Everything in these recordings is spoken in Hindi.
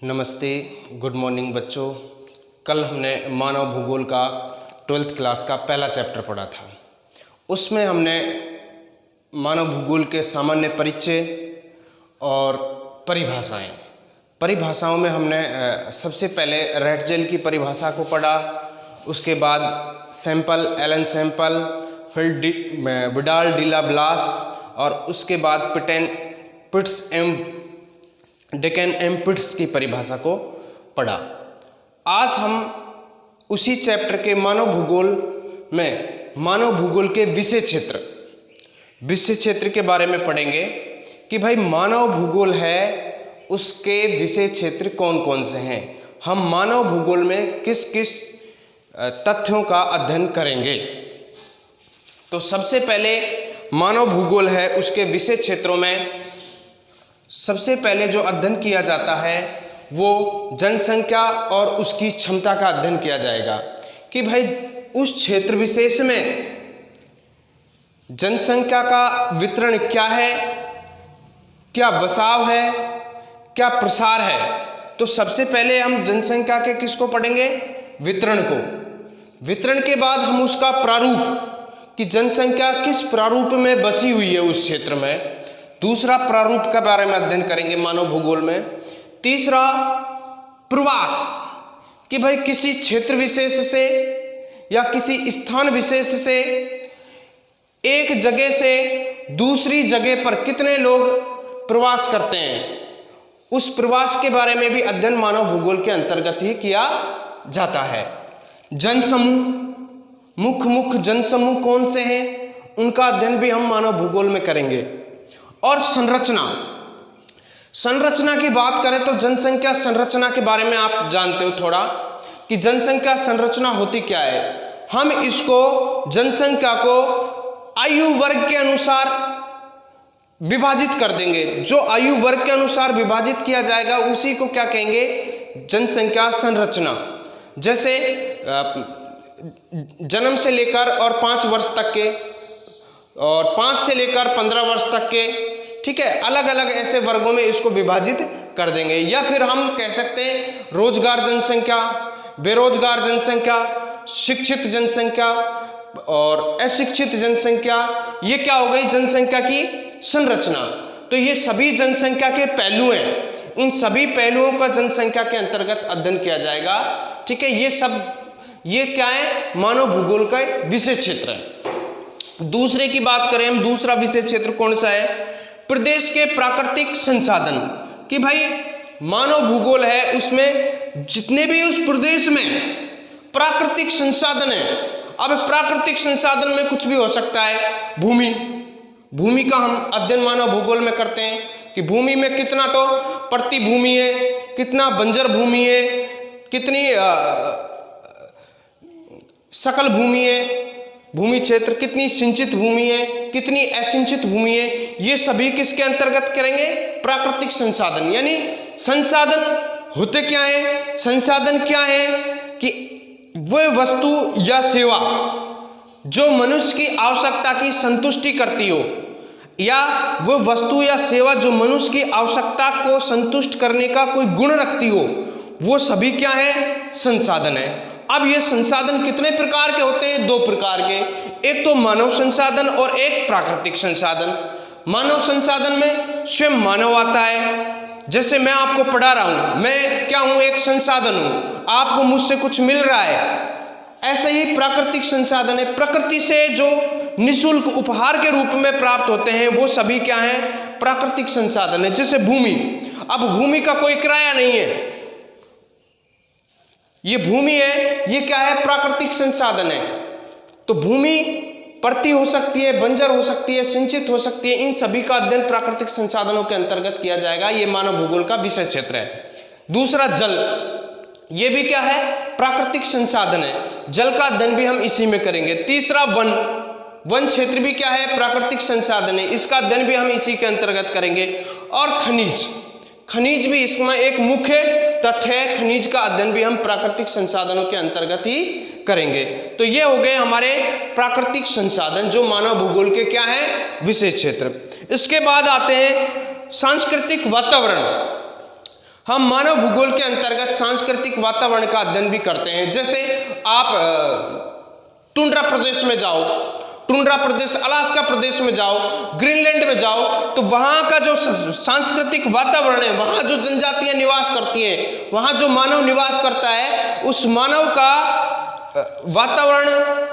नमस्ते, गुड मॉर्निंग बच्चों। कल हमने मानव भूगोल का 12th क्लास का पहला चैप्टर पढ़ा था। उसमें हमने मानव भूगोल के सामान्य परिचय और परिभाषाओं में हमने सबसे पहले रैटजेल की परिभाषा को पढ़ा। उसके बाद सैंपल, एलन सैंपल, फिर विडाल डी ला ब्लास और उसके बाद डेकन एम पिट्स की परिभाषा को पढ़ा। आज हम उसी चैप्टर के मानव भूगोल के विषय क्षेत्र के बारे में पढ़ेंगे कि भाई मानव भूगोल है, उसके विषय क्षेत्र कौन कौन से हैं। हम मानव भूगोल में किस किस तथ्यों का अध्ययन करेंगे। तो सबसे पहले मानव भूगोल है, उसके विषय क्षेत्रों में सबसे पहले जो अध्ययन किया जाता है वो जनसंख्या और उसकी क्षमता का अध्ययन किया जाएगा कि भाई उस क्षेत्र विशेष में जनसंख्या का वितरण क्या है, क्या बसाव है, क्या प्रसार है। तो सबसे पहले हम जनसंख्या के किसको पढ़ेंगे, वितरण को। वितरण के बाद हम उसका प्रारूप कि जनसंख्या किस प्रारूप में बसी हुई है उस क्षेत्र में। दूसरा प्रारूप के बारे में अध्ययन करेंगे मानव भूगोल में। तीसरा प्रवास कि भाई किसी क्षेत्र विशेष से या किसी स्थान विशेष से एक जगह से दूसरी जगह पर कितने लोग प्रवास करते हैं, उस प्रवास के बारे में भी अध्ययन मानव भूगोल के अंतर्गत ही किया जाता है। जनसमूह, मुख्य जनसमूह कौन से हैं, उनका अध्ययन भी हम मानव भूगोल में करेंगे। और संरचना की बात करें तो जनसंख्या संरचना के बारे में आप जानते हो थोड़ा कि जनसंख्या संरचना होती क्या है। हम इसको जनसंख्या को आयु वर्ग के अनुसार विभाजित कर देंगे। जो आयु वर्ग के अनुसार विभाजित किया जाएगा उसी को क्या कहेंगे, जनसंख्या संरचना। जैसे जन्म से लेकर और 5 वर्ष तक के और 5 से लेकर 15 वर्ष तक के, ठीक है, अलग अलग ऐसे वर्गों में इसको विभाजित कर देंगे। या फिर हम कह सकते हैं रोजगार जनसंख्या, बेरोजगार जनसंख्या, शिक्षित जनसंख्या और अशिक्षित जनसंख्या। ये क्या हो गई, जनसंख्या की संरचना। तो ये सभी जनसंख्या के पहलू हैं, इन सभी पहलुओं का जनसंख्या के अंतर्गत अध्ययन किया जाएगा। ठीक है, ये क्या है, मानव भूगोल का विषय क्षेत्र है। दूसरे की बात करें हम, दूसरा विषय क्षेत्र कौन सा है, प्रदेश के प्राकृतिक संसाधन कि भाई मानव भूगोल है, उसमें जितने भी उस प्रदेश में प्राकृतिक संसाधन है। अब प्राकृतिक संसाधन में कुछ भी हो सकता है। भूमि का हम अध्ययन मानव भूगोल में करते हैं कि भूमि में कितना तो परती भूमि है, कितना बंजर भूमि है, कितनी सकल भूमि है, भूमि क्षेत्र कितनी सिंचित भूमि है, कितनी असिंचित भूमि है। ये सभी किसके अंतर्गत करेंगे, प्राकृतिक संसाधन। यानी संसाधन होते क्या है, संसाधन क्या है कि वह वस्तु या सेवा जो मनुष्य की आवश्यकता की संतुष्टि करती हो, या वह वस्तु या सेवा जो मनुष्य की आवश्यकता को संतुष्ट करने का कोई गुण रखती हो, वो सभी क्या है, संसाधन है। अब ये संसाधन कितने प्रकार के होते हैं, 2 प्रकार के, एक तो मानव संसाधन और एक प्राकृतिक संसाधन। मानव संसाधन में स्वयं मानव आता है, जैसे मैं आपको पढ़ा रहा हूं, मैं क्या हूं, एक संसाधन हूं, आपको मुझसे कुछ मिल रहा है। ऐसे ही प्राकृतिक संसाधन है, प्रकृति से जो निःशुल्क उपहार के रूप में प्राप्त होते हैं वो सभी क्या है, प्राकृतिक संसाधन है। जैसे भूमि, अब भूमि का कोई किराया नहीं है, ये भूमि है, ये क्या है, प्राकृतिक संसाधन है। तो भूमि परती हो सकती है, बंजर हो सकती है, सिंचित हो सकती है, इन सभी का अध्ययन प्राकृतिक संसाधनों के अंतर्गत किया जाएगा। ये मानव भूगोल का विषय क्षेत्र है। दूसरा जल, ये भी क्या है, प्राकृतिक संसाधन है, जल का अध्ययन भी हम इसी में करेंगे। तीसरा वन क्षेत्र भी क्या है, प्राकृतिक संसाधन है, इसका अध्ययन भी हम इसी के अंतर्गत करेंगे। और खनिज भी इसमें एक मुख्य तथ्य है, खनिज का अध्ययन भी हम प्राकृतिक संसाधनों के अंतर्गत ही करेंगे। तो ये हो गए हमारे प्राकृतिक संसाधन जो मानव भूगोल के क्या है, विषय क्षेत्र। इसके बाद आते हैं सांस्कृतिक वातावरण। हम मानव भूगोल के अंतर्गत सांस्कृतिक वातावरण का अध्ययन भी करते हैं। जैसे आप टुंड्रा प्रदेश में जाओ, टुंड्रा प्रदेश, अलास्का प्रदेश में जाओ, ग्रीनलैंड में जाओ, तो वहाँ का जो सांस्कृतिक वातावरण है, वहाँ जो जनजातियाँ निवास करती हैं, वहाँ जो मानव निवास करता है, उस मानव का वातावरण,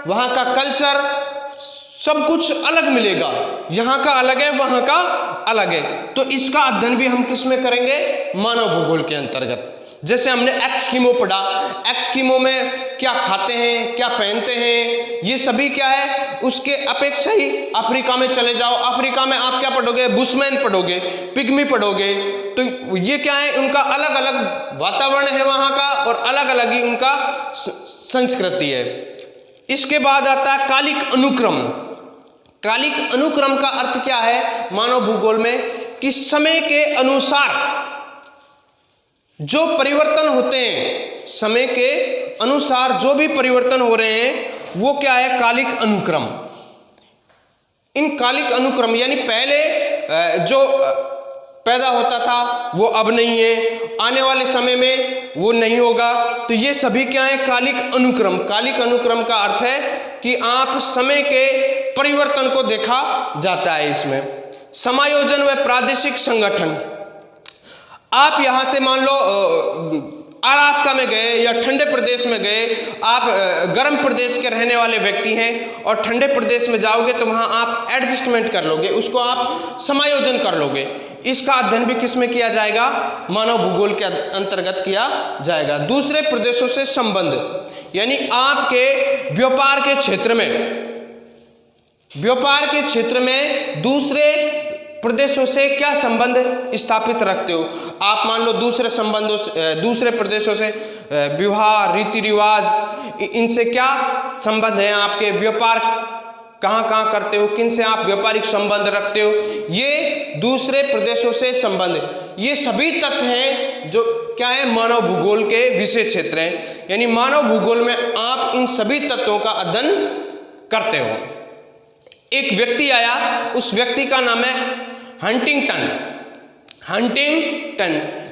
वहाँ का कल्चर, सब कुछ अलग मिलेगा। यहाँ का अलग है, वहाँ का अलग है। तो इसका अध्ययन भी हम किस में करेंगे? मानव भूगोल के अंतर्गत। जैसे हमने एस्किमो पढ़ा, एस्किमो में क्या खाते हैं, क्या पहनते हैं, ये सभी क्या है, उसके अपेक्षा ही अफ्रीका में चले जाओ, अफ्रीका में आप क्या पढ़ोगे? बुशमैन पढ़ोगे, पिग्मी पढ़ोगे। तो ये क्या है, उनका अलग अलग वातावरण है वहाँ का, और अलग अलग ही उनका संस्कृति है। इसके बाद आता है कालिक अनुक्रम। कालिक अनुक्रम का अर्थ क्या है मानव भूगोल में? कि समय के अनुसार जो परिवर्तन होते हैं, समय के अनुसार जो भी परिवर्तन हो रहे हैं, वो क्या है? कालिक अनुक्रम। इन कालिक अनुक्रम यानी पहले जो पैदा होता था वो अब नहीं है, आने वाले समय में वो नहीं होगा। तो ये सभी क्या है? कालिक अनुक्रम। कालिक अनुक्रम का अर्थ है कि आप समय के परिवर्तन को देखा जाता है इसमें। समायोजन व प्रादेशिक संगठन। आप यहां से मान लो अलास्का में गए या ठंडे प्रदेश में गए, आप गर्म प्रदेश के रहने वाले व्यक्ति हैं और ठंडे प्रदेश में जाओगे तो वहां आप एडजस्टमेंट कर लोगे, उसको आप समायोजन कर लोगे। इसका अध्ययन भी किस में किया जाएगा? मानव भूगोल के अंतर्गत किया जाएगा। दूसरे प्रदेशों से संबंध, यानी आपके व्यापार के क्षेत्र में दूसरे प्रदेशों से क्या संबंध स्थापित रखते हो? आप मान लो दूसरे प्रदेशों से विवाह, रीति रिवाज, इनसे क्या संबंध है आपके? व्यापार कहाँ करते हो, किन से आप व्यापारिक संबंध रखते हो, ये दूसरे प्रदेशों से संबंध, ये सभी तथ्य हैं जो क्या है? मानव भूगोल के विषय क्षेत्र हैं। यानी मानव भूगोल में आप इन सभी तत्वों का अध्ययन करते हो। एक व्यक्ति आया, उस व्यक्ति का नाम है हंटिंगटन।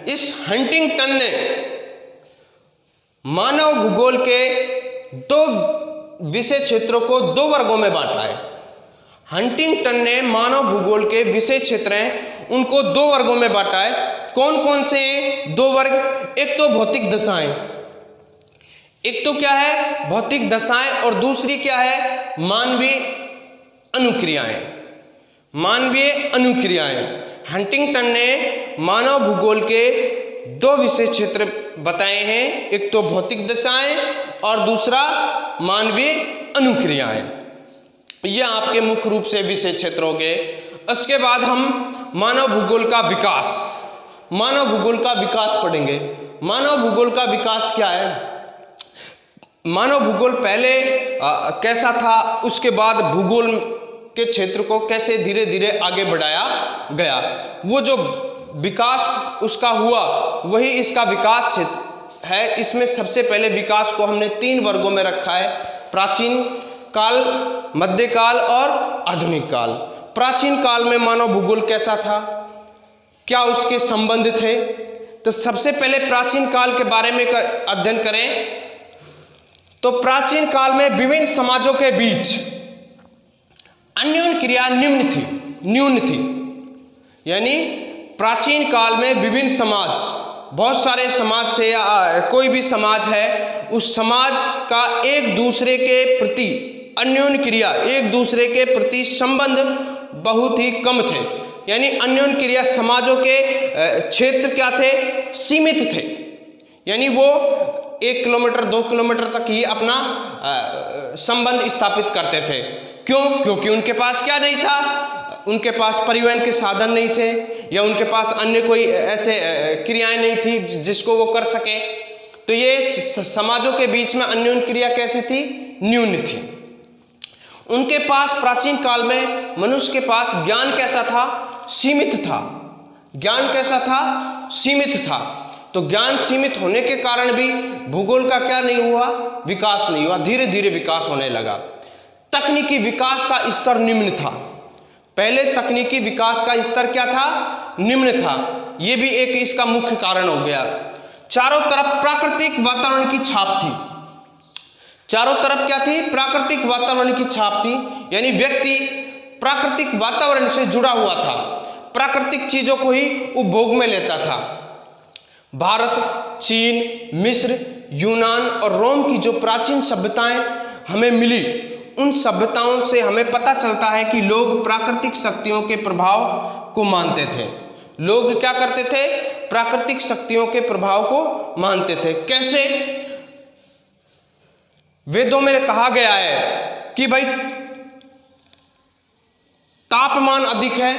इस हंटिंगटन ने मानव भूगोल के दो विषय क्षेत्रों को दो वर्गों में बांटा है। हंटिंगटन ने मानव भूगोल के विषय क्षेत्र हैं उनको दो वर्गों में बांटा है। कौन कौन से दो वर्ग? एक तो भौतिक दशाएं, एक तो क्या है? भौतिक दशाएं, और दूसरी क्या है? मानवीय अनुक्रियाएं। हंटिंगटन ने मानव भूगोल के दो विषय क्षेत्र बताए हैं, एक तो भौतिक दशाएं और दूसरा मानवीय अनुक्रियाएं। ये आपके मुख्य रूप से विषय क्षेत्र हो गए। इसके बाद हम मानव भूगोल का विकास पढ़ेंगे। मानव भूगोल का विकास क्या है? मानव भूगोल पहले कैसा था, उसके बाद भूगोल के क्षेत्र को कैसे धीरे धीरे आगे बढ़ाया गया, वो जो विकास उसका हुआ वही इसका विकास है। इसमें सबसे पहले विकास को हमने तीन वर्गों में रखा है: प्राचीन काल, मध्यकाल और आधुनिक काल। प्राचीन काल में मानव भूगोल कैसा था, क्या उसके संबंध थे? तो सबसे पहले प्राचीन काल के बारे में अध्ययन करें तो प्राचीन काल में विभिन्न समाजों के बीच अन्योन्य क्रिया न्यून थी। यानी प्राचीन काल में विभिन्न समाज, बहुत सारे समाज थे या कोई भी समाज है, उस समाज का एक दूसरे के प्रति अन्योन्य क्रिया, एक दूसरे के प्रति संबंध बहुत ही कम थे। यानी अन्योन्य क्रिया समाजों के क्षेत्र क्या थे? सीमित थे। यानी वो 1 किलोमीटर 2 किलोमीटर तक ही अपना संबंध स्थापित करते थे। क्यों? क्योंकि उनके पास क्या नहीं था? उनके पास परिवहन के साधन नहीं थे, या उनके पास अन्य कोई ऐसे क्रियाएं नहीं थी जिसको वो कर सके। तो ये समाजों के बीच में अन्योन्य क्रिया कैसी थी? न्यून थी। उनके पास प्राचीन काल में मनुष्य के पास ज्ञान कैसा था? सीमित था। ज्ञान कैसा था? सीमित था। तो ज्ञान सीमित होने के कारण भी भूगोल का क्या नहीं हुआ? विकास नहीं हुआ। धीरे धीरे विकास होने लगा। तकनीकी विकास का स्तर निम्न था। पहले तकनीकी विकास का स्तर क्या था? निम्न था। ये भी एक इसका मुख्य कारण हो गया। चारों तरफ प्राकृतिक वातावरण की छाप थी। चारों तरफ क्या थी? प्राकृतिक वातावरण की छाप थी, यानी व्यक्ति प्राकृतिक वातावरण से जुड़ा हुआ था, प्राकृतिक चीजों को ही उपभोग में लेता था। भारत, चीन, मिस्र, यूनान और रोम की जो प्राचीन सभ्यताएं हमें मिली, उन सभ्यताओं से हमें पता चलता है कि लोग प्राकृतिक शक्तियों के प्रभाव को मानते थे। लोग क्या करते थे? प्राकृतिक शक्तियों के प्रभाव को मानते थे। कैसे? वेदों में कहा गया है कि भाई तापमान अधिक है,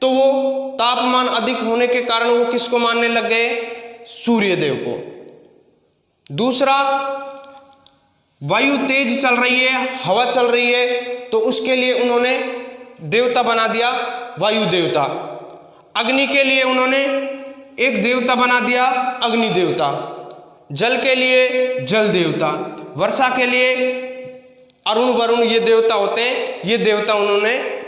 तो वो तापमान अधिक होने के कारण वो किसको मानने लग गए? सूर्य देव को। दूसरा, वायु तेज चल रही है, हवा चल रही है, तो उसके लिए उन्होंने देवता बना दिया वायु देवता। अग्नि के लिए उन्होंने एक देवता बना दिया अग्नि देवता। जल के लिए जल देवता। वर्षा के लिए अरुण वरुण ये देवता होते हैं, ये देवता उन्होंने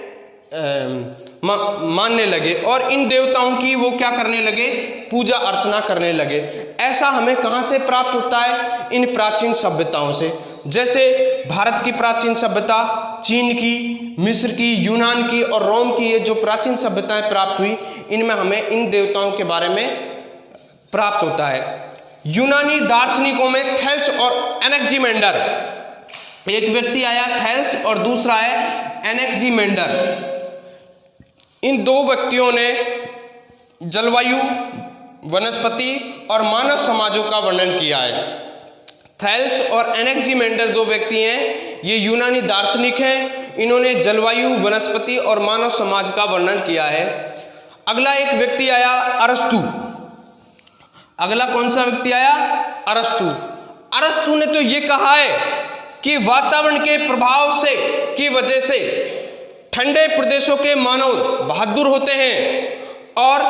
मानने लगे और इन देवताओं की वो क्या करने लगे? पूजा अर्चना करने लगे। ऐसा हमें कहाँ से प्राप्त होता है? इन प्राचीन सभ्यताओं से। जैसे भारत की प्राचीन सभ्यता, चीन की, मिस्र की, यूनान की और रोम की, ये जो प्राचीन सभ्यताएं प्राप्त हुई, इनमें हमें इन देवताओं के बारे में प्राप्त होता है। यूनानी दार्शनिकों में थेल्स और एनेक्जिमेंडर, एक व्यक्ति आया थेल्स और दूसरा है एनेक्जिमेंडर। इन दो व्यक्तियों ने जलवायु, वनस्पति और मानव समाजों का वर्णन किया है। थेल्स और एनेक्जिमेंडर दो व्यक्ति हैं, ये यूनानी दार्शनिक हैं। इन्होंने जलवायु, वनस्पति और मानव समाज का वर्णन किया है। अगला एक व्यक्ति आया अरस्तु। अगला कौन सा व्यक्ति आया? अरस्तु। अरस्तु ने तो ये कहा है कि वातावरण के प्रभाव से की वजह से ठंडे प्रदेशों के मानव बहादुर होते हैं और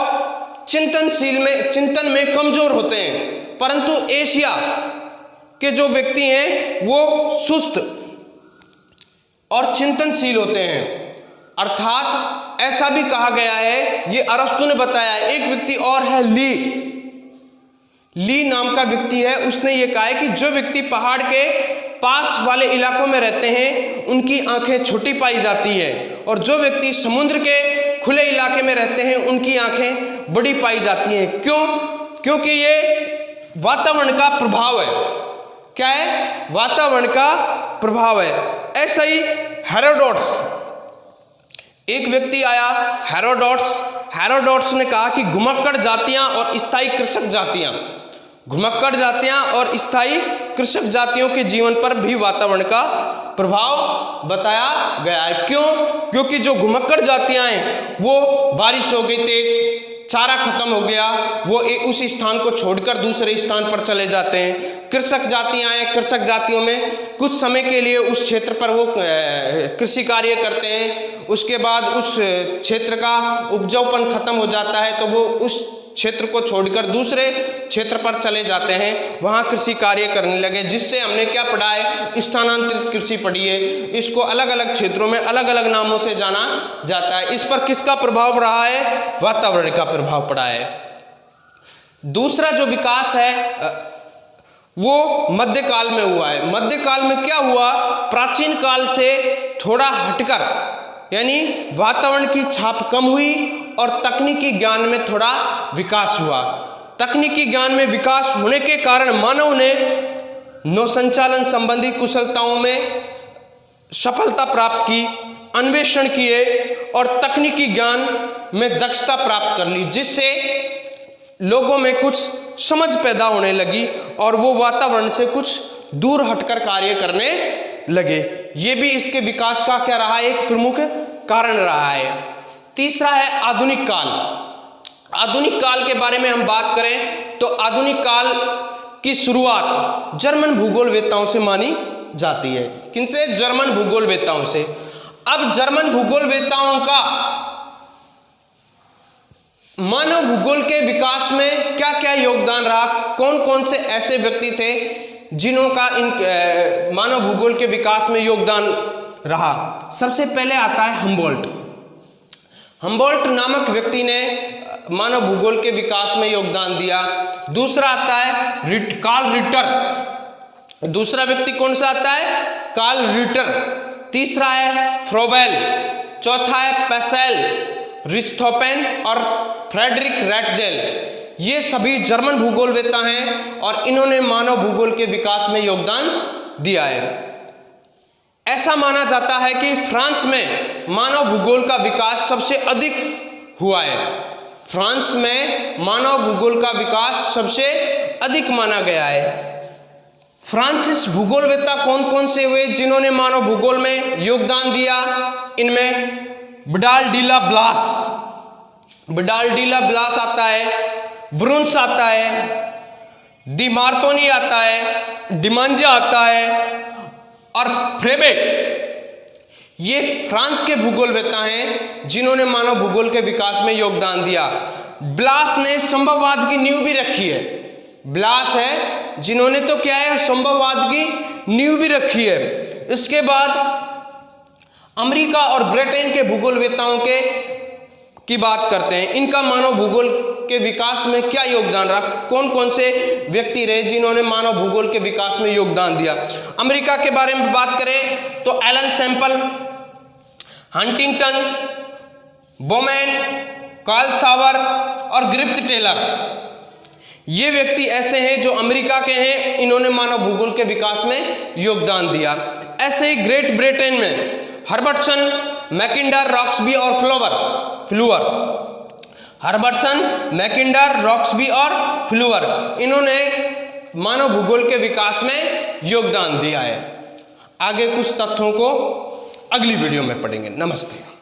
चिंतन में कमजोर होते हैं, परंतु एशिया के जो व्यक्ति हैं वो सुस्त और चिंतनशील होते हैं। अर्थात ऐसा भी कहा गया है, ये अरस्तु ने बताया है। एक व्यक्ति और है ली नाम का व्यक्ति है, उसने ये कहा है कि जो व्यक्ति पहाड़ के पास वाले इलाकों में रहते हैं उनकी आंखें छोटी पाई जाती है और जो व्यक्ति समुद्र के खुले इलाके में रहते हैं उनकी आंखें बड़ी पाई जाती हैं। क्यों? क्योंकि ये वातावरण का प्रभाव है। क्या है? वातावरण का प्रभाव है। ऐसा ही हेरोडोटस, एक व्यक्ति आया हेरोडोटस ने कहा कि घुमक्कड़ जातियां और स्थायी कृषक जातियां, घुमक्कड़ जातियां और स्थायी कृषक जातियों के जीवन पर भी वातावरण का प्रभाव बताया गया है। क्यों? क्योंकि जो घुमक्कड़ जातियां हैं वो बारिश हो गई तेज, चारा खत्म हो गया, वो उस स्थान को छोड़कर दूसरे स्थान पर चले जाते हैं। कृषक जातियां हैं, कृषक जातियों में कुछ समय के लिए उस क्षेत्र पर वो कृषि कार्य करते हैं, उसके बाद उस क्षेत्र का उपजाऊपन खत्म हो जाता है तो वो उस क्षेत्र को छोड़कर दूसरे क्षेत्र पर चले जाते हैं, वहां कृषि कार्य करने लगे, जिससे हमने क्या पढ़ा है? स्थानांतरित कृषि पढ़ी है। इसको अलग अलग क्षेत्रों में अलग अलग नामों से जाना जाता है। इस पर किसका प्रभाव रहा है? वातावरण का प्रभाव पड़ा है। दूसरा जो विकास है वो मध्यकाल में हुआ है। मध्यकाल में क्या हुआ? प्राचीन काल से थोड़ा हटकर, यानी वातावरण की छाप कम हुई और तकनीकी ज्ञान में थोड़ा विकास हुआ। तकनीकी ज्ञान में विकास होने के कारण मानव ने नौसंचालन संबंधी कुशलताओं में सफलता प्राप्त की, अन्वेषण किए और तकनीकी ज्ञान में दक्षता प्राप्त कर ली, जिससे लोगों में कुछ समझ पैदा होने लगी और वो वातावरण से कुछ दूर हटकर कार्य करने लगे। ये भी इसके विकास का क्या रहा? एक प्रमुख कारण रहा है। तीसरा है आधुनिक काल। आधुनिक काल के बारे में हम बात करें तो आधुनिक काल की शुरुआत जर्मन भूगोलवेत्ताओं से मानी जाती है। किनसे? जर्मन भूगोलवेत्ताओं से। अब जर्मन भूगोलवेत्ताओं का मानव भूगोल के विकास में क्या क्या योगदान रहा, कौन कौन से ऐसे व्यक्ति थे जिन्हों का इन मानव भूगोल के विकास में योगदान रहा? सबसे पहले आता है हम्बोल्ट। हम्बोल्ट नामक व्यक्ति ने मानव भूगोल के विकास में योगदान दिया। दूसरा आता है कार्ल रिटर। दूसरा व्यक्ति कौन सा आता है? Carl Ritter. तीसरा है फ्रोबेल। चौथा है पेसेल, रिच्थोफेन और फ्रेडरिक रैटजेल। ये सभी जर्मन भूगोलवेत्ता हैं और इन्होंने मानव भूगोल के विकास में योगदान दिया है। ऐसा माना जाता है कि फ्रांस में मानव भूगोल का विकास सबसे अधिक हुआ है। फ्रांस में मानव भूगोल का विकास सबसे अधिक माना गया है। फ्रांसीसी भूगोलवेत्ता कौन कौन से हुए जिन्होंने मानव भूगोल में योगदान दिया? इनमें बिडाल डी ला ब्लास आता है, ब्रुन्स आता है, डी मार्तोनी आता है, डिमांजा आता है और फ्रेबे। ये फ्रांस के भूगोलवेत्ता हैं जिन्होंने मानव भूगोल के विकास में योगदान दिया। ब्लास ने संभववाद की नींव भी रखी है। ब्लास है जिन्होंने तो क्या है, संभववाद की नींव भी रखी है। इसके बाद अमेरिका और ब्रिटेन के भूगोलवेत्ताओं की बात करते हैं। इनका मानव भूगोल के विकास में क्या योगदान रहा? कौन कौन से व्यक्ति रहे जिन्होंने मानव भूगोल के विकास में योगदान दिया? अमेरिका के बारे में बात करें तो Ellen Semple, Huntington, Bowman, Carl Sauer और ग्रिफ्थ टेलर। ये व्यक्ति ऐसे हैं जो अमेरिका के हैं, इन्होंने मानव भूगोल के विकास में योगदान दिया। ऐसे ही ग्रेट ब्रिटेन में हर्बर्टसन, मैकिंडर, रॉक्सबी और फ्लूअर। हर्बर्टसन, मैकिंडर, रॉक्सबी और फ्लूअर, इन्होंने मानव भूगोल के विकास में योगदान दिया है। आगे कुछ तथ्यों को अगली वीडियो में पढ़ेंगे। नमस्ते।